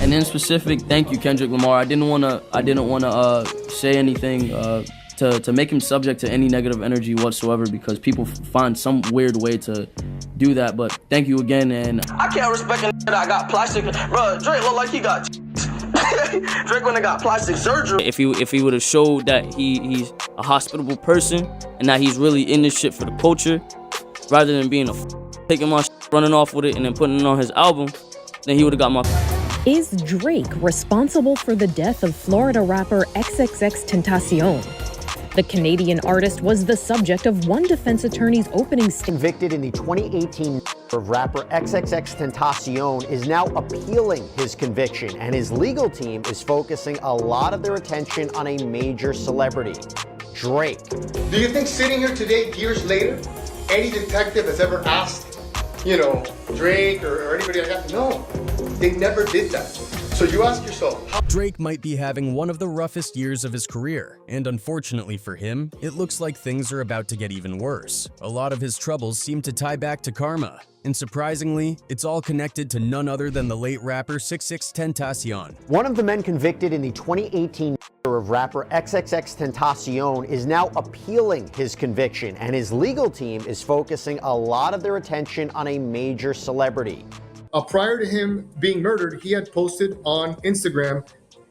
And in specific, thank you, Kendrick Lamar. I didn't wanna say anything to make him subject to any negative energy whatsoever, because people find some weird way to do that. But thank you again, and I can't respect a that I got plastic. Bro, Drake look like he got Drake when they got plastic surgery. If he would have showed that he's a hospitable person and that he's really in this shit for the culture, rather than being taking my shit, running off with it and then putting it on his album, then he would have got my. Is Drake responsible for the death of Florida rapper XXXTentacion? The Canadian artist was the subject of one defense attorney's opening statement. Convicted in the 2018 of rapper XXXTentacion is now appealing his conviction, and his legal team is focusing a lot of their attention on a major celebrity, Drake. Do you think sitting here today, years later, any detective has ever asked, Drake or anybody like that? No, they never did that. So you ask yourself, how Drake might be having one of the roughest years of his career, and unfortunately for him, it looks like things are about to get even worse. A lot of his troubles seem to tie back to karma, and surprisingly, it's all connected to none other than the late rapper XXXTentacion. One of the men convicted in the 2018 of rapper XXXTentacion is now appealing his conviction, and his legal team is focusing a lot of their attention on a major celebrity. prior to him being murdered, he had posted on Instagram,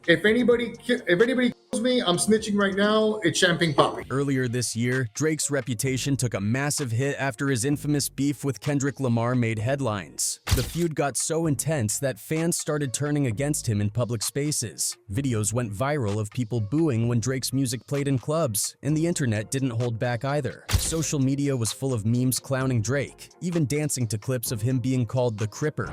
if anybody kills me, I'm snitching right now, it's champagne poppy. Earlier this year, Drake's reputation took a massive hit after his infamous beef with Kendrick Lamar made headlines. The feud got so intense that fans started turning against him in public spaces. Videos went viral of people booing when Drake's music played in clubs, and the internet didn't hold back either. Social media was full of memes clowning Drake, even dancing to clips of him being called the Cripper.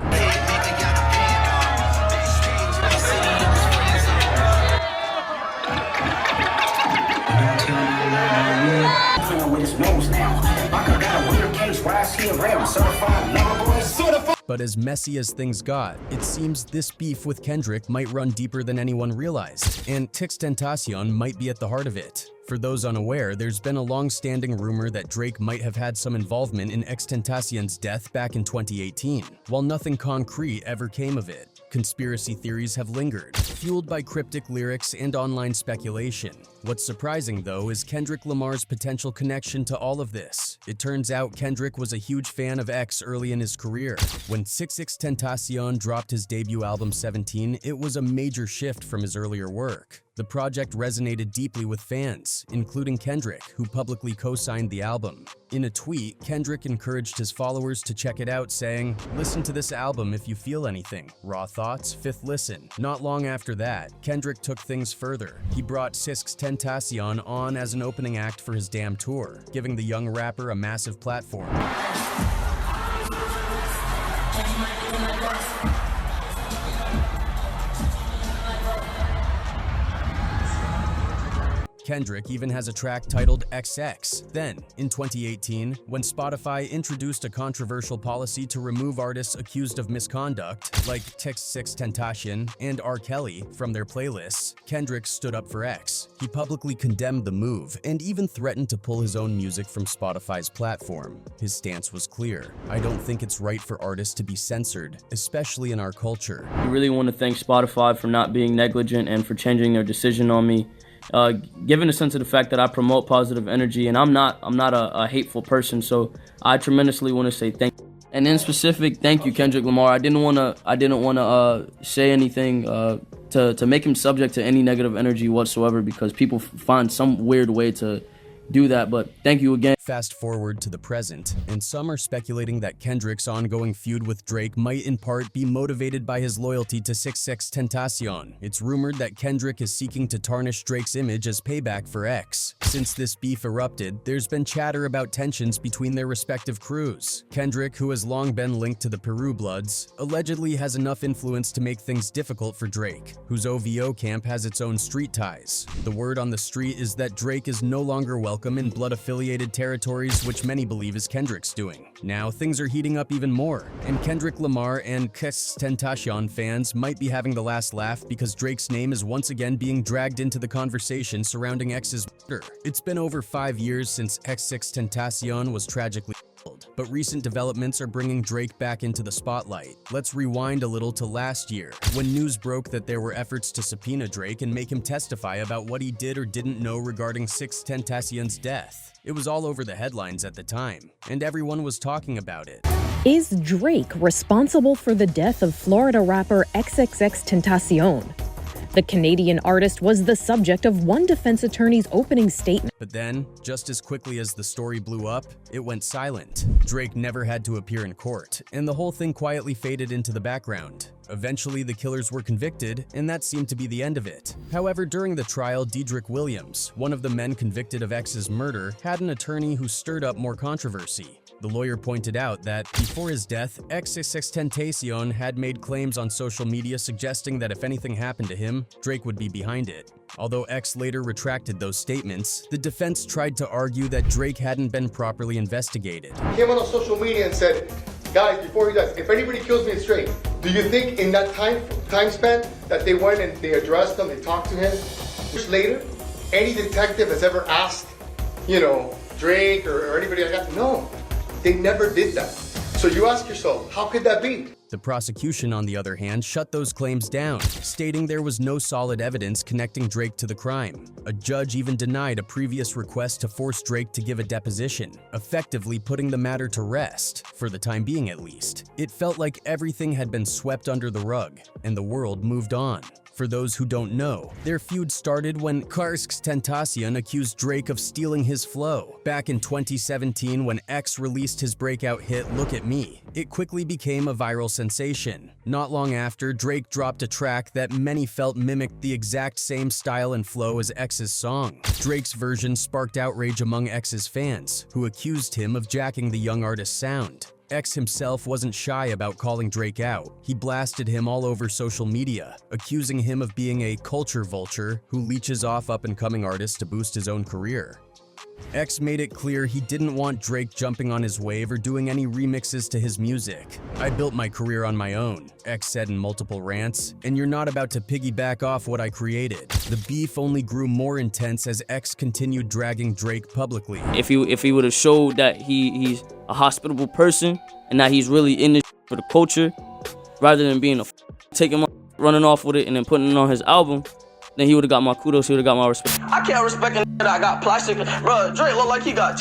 But as messy as things got, it seems this beef with Kendrick might run deeper than anyone realized, and XXXTentacion might be at the heart of it. For those unaware, there's been a long-standing rumor that Drake might have had some involvement in XXXTentacion's death back in 2018. While nothing concrete ever came of it, conspiracy theories have lingered, fueled by cryptic lyrics and online speculation. What's surprising, though, is Kendrick Lamar's potential connection to all of this. It turns out Kendrick was a huge fan of X early in his career. When XXXTentacion dropped his debut album 17, it was a major shift from his earlier work. The project resonated deeply with fans, including Kendrick, who publicly co-signed the album. In a tweet, Kendrick encouraged his followers to check it out, saying, "Listen to this album if you feel anything. Raw thoughts, fifth listen." Not long after that, Kendrick took things further. He brought XXXTentacion on as an opening act for his Damn tour, giving the young rapper a massive platform. Kendrick even has a track titled XX. Then, in 2018, when Spotify introduced a controversial policy to remove artists accused of misconduct, like XXXTentacion and R. Kelly, from their playlists, Kendrick stood up for X. He publicly condemned the move and even threatened to pull his own music from Spotify's platform. His stance was clear: "I don't think it's right for artists to be censored, especially in our culture." I really want to thank Spotify for not being negligent and for changing their decision on me. Given a sense of the fact that I promote positive energy, and I'm not a hateful person, so I tremendously want to say thank you. And in specific, thank you, Kendrick Lamar. I didn't want to say anything to make him subject to any negative energy whatsoever, because people find some weird way to do that. But thank you again. Fast forward to the present, and some are speculating that Kendrick's ongoing feud with Drake might in part be motivated by his loyalty to XXXTentacion. It's rumored that Kendrick is seeking to tarnish Drake's image as payback for X. Since this beef erupted, there's been chatter about tensions between their respective crews. Kendrick, who has long been linked to the Peru Bloods, allegedly has enough influence to make things difficult for Drake, whose OVO camp has its own street ties. The word on the street is that Drake is no longer welcome in blood-affiliated territories, which many believe is Kendrick's doing. Now, things are heating up even more, and Kendrick Lamar and XXXTentacion fans might be having the last laugh because Drake's name is once again being dragged into the conversation surrounding X's murder. It's been over 5 years since XXXTentacion was tragically killed. but recent developments are bringing Drake back into the spotlight. Let's rewind a little to last year, when news broke that there were efforts to subpoena Drake and make him testify about what he did or didn't know regarding XXXTentacion's death. It was all over the headlines at the time, and everyone was talking about it. Is Drake responsible for the death of Florida rapper XXXTentacion? The Canadian artist was the subject of one defense attorney's opening statement. But then, just as quickly as the story blew up, it went silent. Drake never had to appear in court, and the whole thing quietly faded into the background. Eventually, the killers were convicted, and that seemed to be the end of it. However, during the trial, Dedrick Williams, one of the men convicted of X's murder, had an attorney who stirred up more controversy. The lawyer pointed out that, before his death, XXXTentacion had made claims on social media suggesting that if anything happened to him, Drake would be behind it. Although X later retracted those statements, the defense tried to argue that Drake hadn't been properly investigated. He came on social media and said, guys, before he dies, if anybody kills me, it's Drake. Do you think in that time span that they went and they addressed him, they talked to him? Years later, any detective has ever asked, Drake or anybody like that? No. They never did that. So you ask yourself, how could that be? The prosecution, on the other hand, shut those claims down, stating there was no solid evidence connecting Drake to the crime. A judge even denied a previous request to force Drake to give a deposition, effectively putting the matter to rest, for the time being at least. It felt like everything had been swept under the rug, and the world moved on. For those who don't know, their feud started when XXXTentacion accused Drake of stealing his flow. Back in 2017, when X released his breakout hit Look at Me, it quickly became a viral sensation. Not long after, Drake dropped a track that many felt mimicked the exact same style and flow as X's song. Drake's version sparked outrage among X's fans, who accused him of jacking the young artist's sound. X himself wasn't shy about calling Drake out. He blasted him all over social media, accusing him of being a culture vulture who leeches off up-and-coming artists to boost his own career. X made it clear he didn't want Drake jumping on his wave or doing any remixes to his music. "I built my career on my own," X said in multiple rants, "and you're not about to piggyback off what I created." The beef only grew more intense as X continued dragging Drake publicly. If he would have showed that he's a hospitable person and that he's really in this for the culture, rather than being taking my running off with it and then putting it on his album, then he would have got my kudos, he would have got my respect. I can't respect a that I got plastic. Bro, Drake look like he got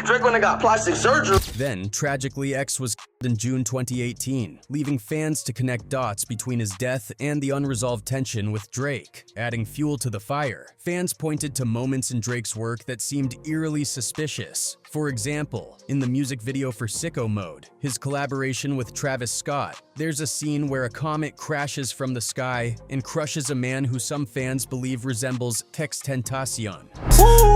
Drake when they got plastic surgery. Then, tragically, X was killed in June 2018, leaving fans to connect dots between his death and the unresolved tension with Drake. Adding fuel to the fire, fans pointed to moments in Drake's work that seemed eerily suspicious. For example, in the music video for Sicko Mode, his collaboration with Travis Scott, there's a scene where a comet crashes from the sky and crushes a man who some fans believe resembles XXXTentacion.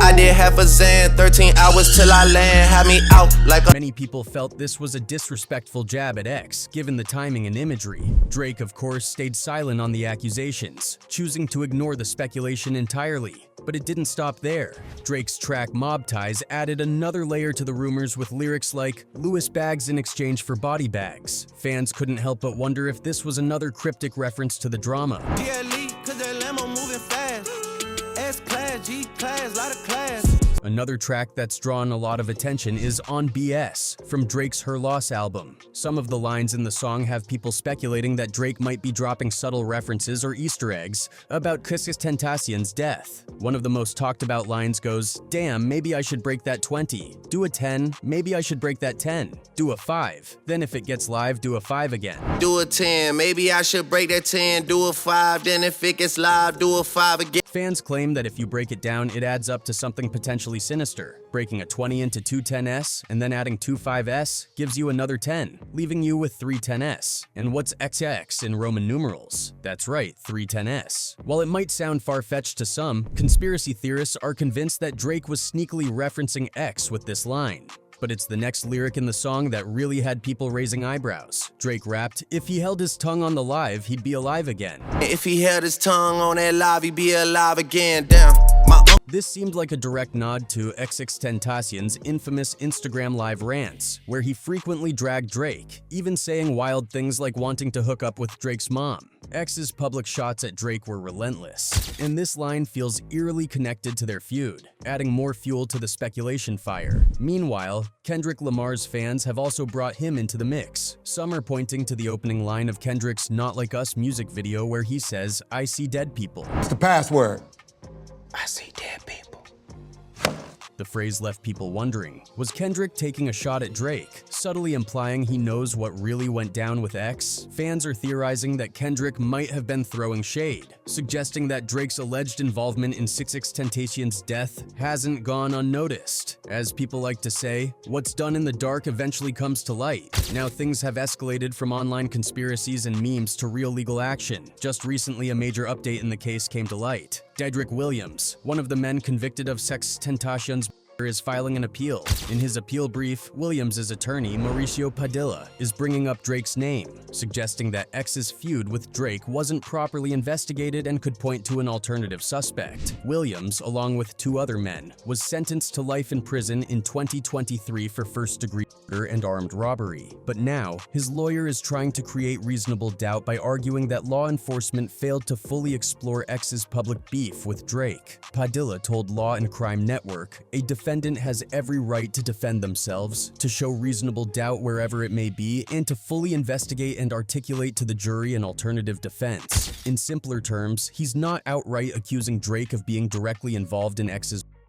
I did half a Zan, 13 hours till I land, had me out like a... Many people felt this was a disrespectful jab at X, given the timing and imagery. Drake, of course, stayed silent on the accusations, choosing to ignore the speculation entirely. But it didn't stop there. Drake's track Mob Ties added another layer to the rumors with lyrics like "Louis bags in exchange for body bags." Fans couldn't help but wonder if this was another cryptic reference to the drama. Another track that's drawn a lot of attention is On BS from Drake's Her Loss album. Some of the lines in the song have people speculating that Drake might be dropping subtle references or Easter eggs about XXXTentacion's death. One of the most talked about lines goes, "Damn, maybe I should break that 20. Do a 10, maybe I should break that 10. Do a 5. Then if it gets live, do a 5 again. Do a 10, maybe I should break that 10. Do a 5, then if it gets live, do a 5 again." Fans claim that if you break it down, it adds up to something potentially sinister. Breaking a 20 into two 10s and then adding two 5s gives you another 10, leaving you with three 10s. And what's XX in Roman numerals? That's right, 3 10s. While it might sound far-fetched to some, conspiracy theorists are convinced that Drake was sneakily referencing X with this line. But it's the next lyric in the song that really had people raising eyebrows. Drake rapped, "If he held his tongue on the live, he'd be alive again." If he held his tongue on that live, he'd be alive again. Damn. This seemed like a direct nod to XXXTentacion's infamous Instagram Live rants, where he frequently dragged Drake, even saying wild things like wanting to hook up with Drake's mom. X's public shots at Drake were relentless, and this line feels eerily connected to their feud, adding more fuel to the speculation fire. Meanwhile, Kendrick Lamar's fans have also brought him into the mix. Some are pointing to the opening line of Kendrick's Not Like Us music video where he says, "I see dead people." It's the password. I see dead people. The phrase left people wondering, was Kendrick taking a shot at Drake, subtly implying he knows what really went down with X? Fans are theorizing that Kendrick might have been throwing shade, suggesting that Drake's alleged involvement in XXXTentacion's death hasn't gone unnoticed. As people like to say, what's done in the dark eventually comes to light. Now things have escalated from online conspiracies and memes to real legal action. Just recently, a major update in the case came to light. Dedrick Williams, one of the men convicted of XXXTentacion's murder, is filing an appeal. In his appeal brief, Williams' attorney, Mauricio Padilla, is bringing up Drake's name, suggesting that X's feud with Drake wasn't properly investigated and could point to an alternative suspect. Williams, along with 2 other men, was sentenced to life in prison in 2023 for first-degree murder and armed robbery. But now, his lawyer is trying to create reasonable doubt by arguing that law enforcement failed to fully explore X's public beef with Drake. Padilla told Law and Crime Network, a defendant has every right to defend themselves, to show reasonable doubt wherever it may be, and to fully investigate and articulate to the jury an alternative defense. In simpler terms, he's not outright accusing Drake of being directly involved in X's murder.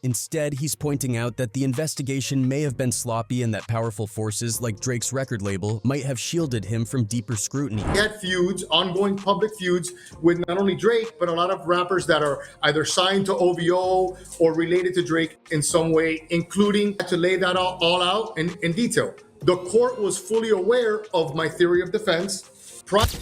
Instead, he's pointing out that the investigation may have been sloppy and that powerful forces like Drake's record label might have shielded him from deeper scrutiny. He had feuds, ongoing public feuds with not only Drake, but a lot of rappers that are either signed to OVO or related to Drake in some way, including to lay that all out in detail. The court was fully aware of my theory of defense.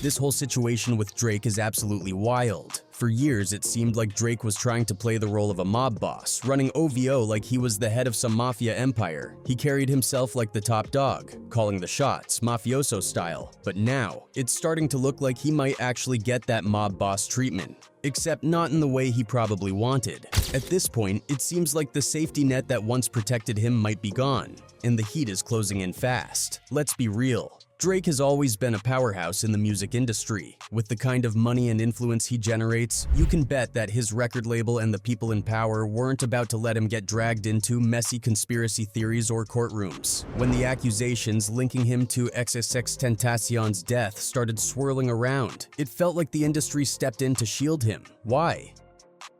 This whole situation with Drake is absolutely wild. For years, it seemed like Drake was trying to play the role of a mob boss, running OVO like he was the head of some mafia empire. He carried himself like the top dog, calling the shots, mafioso style. But now, it's starting to look like he might actually get that mob boss treatment. Except not in the way he probably wanted. At this point, it seems like the safety net that once protected him might be gone, and the heat is closing in fast. Let's be real. Drake has always been a powerhouse in the music industry. With the kind of money and influence he generates, you can bet that his record label and the people in power weren't about to let him get dragged into messy conspiracy theories or courtrooms. When the accusations linking him to XXXTentacion's death started swirling around, it felt like the industry stepped in to shield him. Why?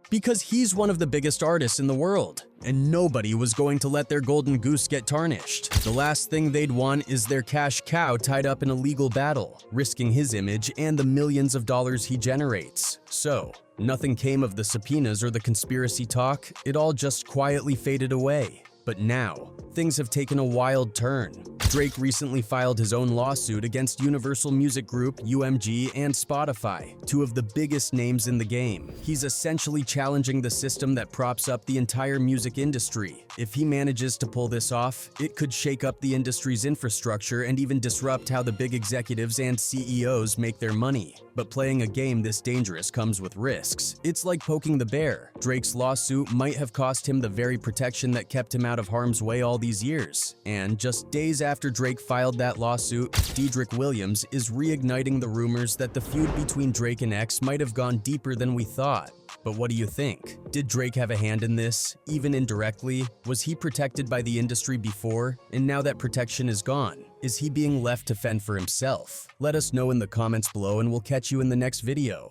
Because he's one of the biggest artists in the world, and nobody was going to let their golden goose get tarnished. The last thing they'd want is their cash cow tied up in a legal battle, risking his image and the millions of dollars he generates. So, nothing came of the subpoenas or the conspiracy talk, it all just quietly faded away. But now, things have taken a wild turn. Drake recently filed his own lawsuit against Universal Music Group, UMG, and Spotify, 2 of the biggest names in the game. He's essentially challenging the system that props up the entire music industry. If he manages to pull this off, it could shake up the industry's infrastructure and even disrupt how the big executives and CEOs make their money. But playing a game this dangerous comes with risks. It's like poking the bear. Drake's lawsuit might have cost him the very protection that kept him out of harm's way all these years. And just days after Drake filed that lawsuit, Dedrick Williams is reigniting the rumors that the feud between Drake and X might have gone deeper than we thought. But what do you think? Did Drake have a hand in this, even indirectly? Was he protected by the industry before, and now that protection is gone? Is he being left to fend for himself? Let us know in the comments below and we'll catch you in the next video.